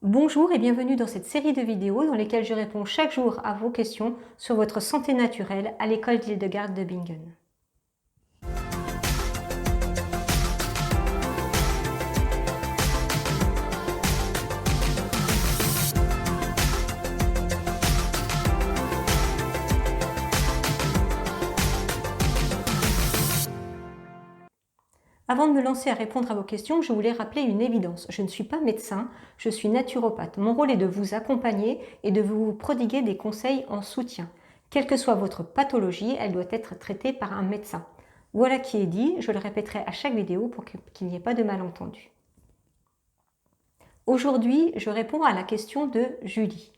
Bonjour et bienvenue dans cette série de vidéos dans lesquelles je réponds chaque jour à vos questions sur votre santé naturelle à l'école d'Hildegard de Bingen. Avant de me lancer à répondre à vos questions, je voulais rappeler une évidence. Je ne suis pas médecin, je suis naturopathe. Mon rôle est de vous accompagner et de vous prodiguer des conseils en soutien. Quelle que soit votre pathologie, elle doit être traitée par un médecin. Voilà qui est dit, je le répéterai à chaque vidéo pour qu'il n'y ait pas de malentendu. Aujourd'hui, je réponds à la question de Julie.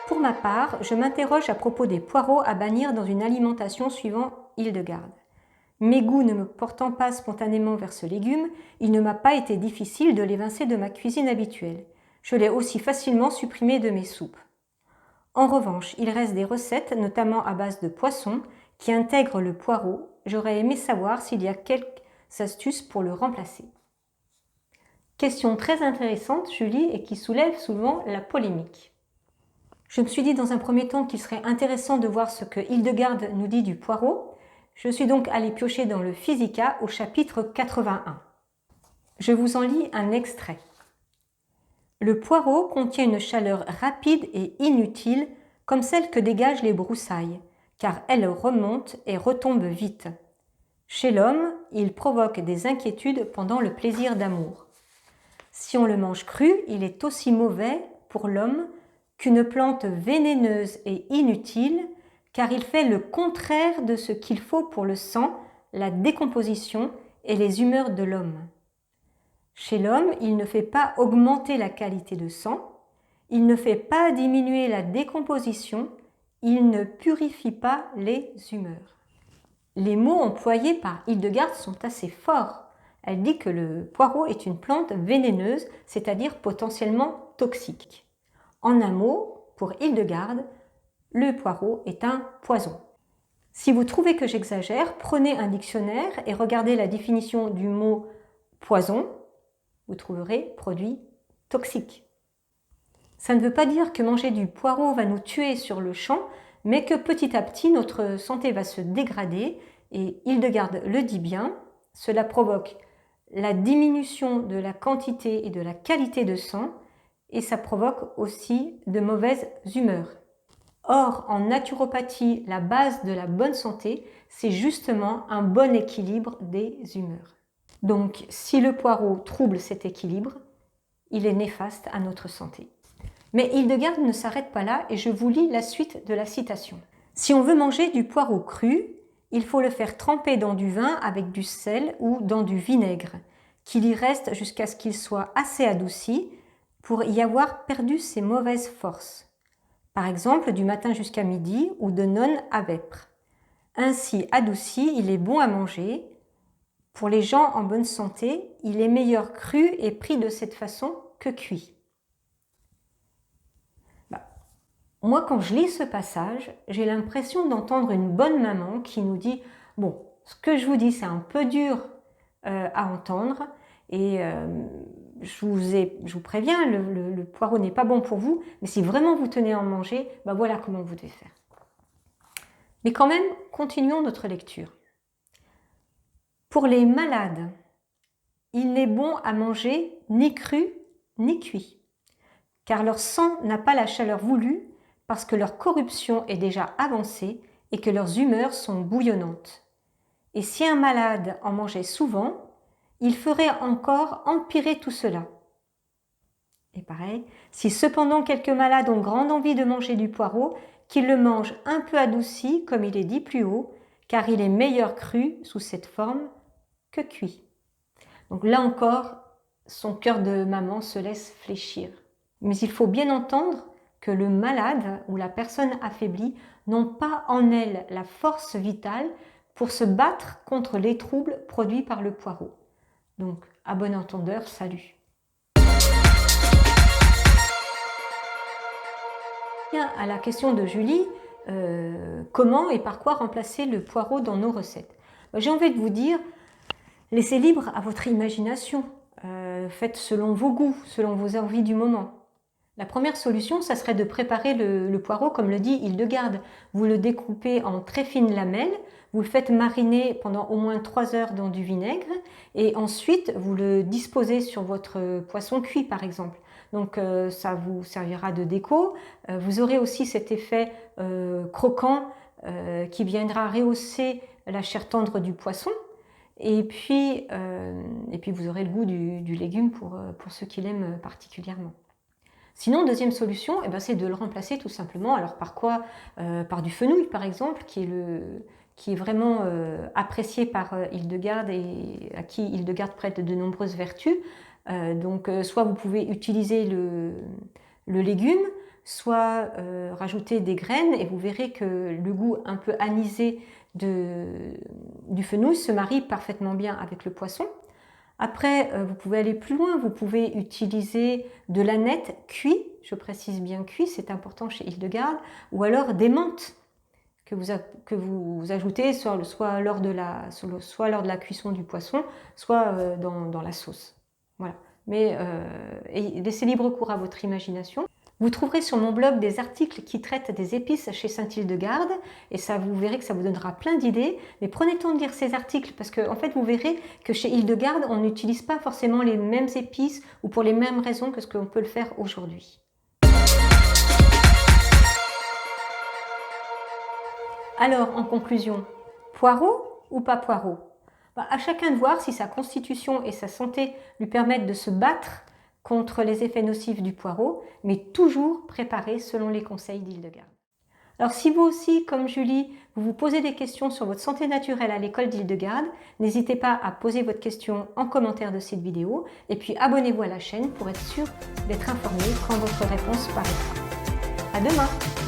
Pour ma part, je m'interroge à propos des poireaux à bannir dans une alimentation suivant Hildegard. Mes goûts ne me portant pas spontanément vers ce légume, il ne m'a pas été difficile de l'évincer de ma cuisine habituelle. Je l'ai aussi facilement supprimé de mes soupes. En revanche, il reste des recettes, notamment à base de poisson, qui intègrent le poireau. J'aurais aimé savoir s'il y a quelques astuces pour le remplacer. Question très intéressante, Julie, et qui soulève souvent la polémique. Je me suis dit dans un premier temps qu'il serait intéressant de voir ce que Hildegard nous dit du poireau. Je suis donc allée piocher dans le Physica au chapitre 81. Je vous en lis un extrait. Le poireau contient une chaleur rapide et inutile comme celle que dégagent les broussailles, car elle remonte et retombe vite. Chez l'homme, il provoque des inquiétudes pendant le plaisir d'amour. Si on le mange cru, il est aussi mauvais pour l'homme qu'une plante vénéneuse et inutile, car il fait le contraire de ce qu'il faut pour le sang, la décomposition et les humeurs de l'homme. Chez l'homme, il ne fait pas augmenter la qualité de sang, il ne fait pas diminuer la décomposition, il ne purifie pas les humeurs. Les mots employés par Hildegard sont assez forts. Elle dit que le poireau est une plante vénéneuse, c'est-à-dire potentiellement toxique. En un mot, pour Hildegard, le poireau est un poison. Si vous trouvez que j'exagère, prenez un dictionnaire et regardez la définition du mot poison. Vous trouverez produit toxique. Ça ne veut pas dire que manger du poireau va nous tuer sur le champ, mais que petit à petit notre santé va se dégrader et Hildegard le dit bien, cela provoque la diminution de la quantité et de la qualité de sang et ça provoque aussi de mauvaises humeurs. Or, en naturopathie, la base de la bonne santé, c'est justement un bon équilibre des humeurs. Donc, si le poireau trouble cet équilibre, il est néfaste à notre santé. Mais Hildegard ne s'arrête pas là et je vous lis la suite de la citation. Si on veut manger du poireau cru, il faut le faire tremper dans du vin avec du sel ou dans du vinaigre, qu'il y reste jusqu'à ce qu'il soit assez adouci pour y avoir perdu ses mauvaises forces. Par exemple, du matin jusqu'à midi ou de nonne à vêpres. Ainsi adouci, il est bon à manger. Pour les gens en bonne santé, il est meilleur cru et pris de cette façon que cuit. Moi, quand je lis ce passage, j'ai l'impression d'entendre une bonne maman qui nous dit « Bon, ce que je vous dis, c'est un peu dur à entendre et je vous préviens, le poireau n'est pas bon pour vous, mais si vraiment vous tenez à en manger, voilà comment vous devez faire. » Mais quand même, continuons notre lecture. Pour les malades, il n'est bon à manger ni cru ni cuit, car leur sang n'a pas la chaleur voulue parce que leur corruption est déjà avancée et que leurs humeurs sont bouillonnantes. Et si un malade en mangeait souvent, il ferait encore empirer tout cela. Et pareil, si cependant quelques malades ont grande envie de manger du poireau, qu'ils le mangent un peu adouci, comme il est dit plus haut, car il est meilleur cru sous cette forme que cuit. Donc là encore, son cœur de maman se laisse fléchir. Mais il faut bien entendre que le malade ou la personne affaiblie n'ont pas en elle la force vitale pour se battre contre les troubles produits par le poireau. Donc, à bon entendeur, salut. Bien, à la question de Julie, comment et par quoi remplacer le poireau dans nos recettes? J'ai envie de vous dire, laissez libre à votre imagination. faites selon vos goûts, selon vos envies du moment. La première solution, ça serait de préparer le poireau comme le dit Hildegarde. Vous le découpez en très fines lamelles, vous le faites mariner pendant au moins 3 heures dans du vinaigre et ensuite vous le disposez sur votre poisson cuit par exemple. Donc ça vous servira de déco. Vous aurez aussi cet effet croquant qui viendra rehausser la chair tendre du poisson. Et puis vous aurez le goût du légume pour ceux qui l'aiment particulièrement. Sinon, deuxième solution, c'est de le remplacer tout simplement. Alors par quoi? Par du fenouil par exemple, qui est vraiment apprécié par Hildegarde et à qui Hildegarde prête de nombreuses vertus. Donc soit vous pouvez utiliser le légume, soit rajouter des graines et vous verrez que le goût un peu anisé du fenouil se marie parfaitement bien avec le poisson. Après, vous pouvez aller plus loin, vous pouvez utiliser de l'aneth cuit, je précise bien cuit, c'est important chez Hildegarde, ou alors des menthes que vous ajoutez soit lors de la cuisson du poisson, soit dans la sauce. Voilà. Mais laissez libre cours à votre imagination. Vous trouverez sur mon blog des articles qui traitent des épices chez Saint-Hildegarde et vous verrez que ça vous donnera plein d'idées. Mais prenez le temps de lire ces articles parce que en fait, vous verrez que chez Hildegarde, on n'utilise pas forcément les mêmes épices ou pour les mêmes raisons que ce qu'on peut le faire aujourd'hui. Alors, en conclusion, poireau ou pas poireau? À chacun de voir si sa constitution et sa santé lui permettent de se battre contre les effets nocifs du poireau, mais toujours préparé selon les conseils d'Hildegarde. Alors si vous aussi, comme Julie, vous vous posez des questions sur votre santé naturelle à l'école d'Hildegarde, n'hésitez pas à poser votre question en commentaire de cette vidéo et puis abonnez-vous à la chaîne pour être sûr d'être informé quand votre réponse paraîtra. À demain!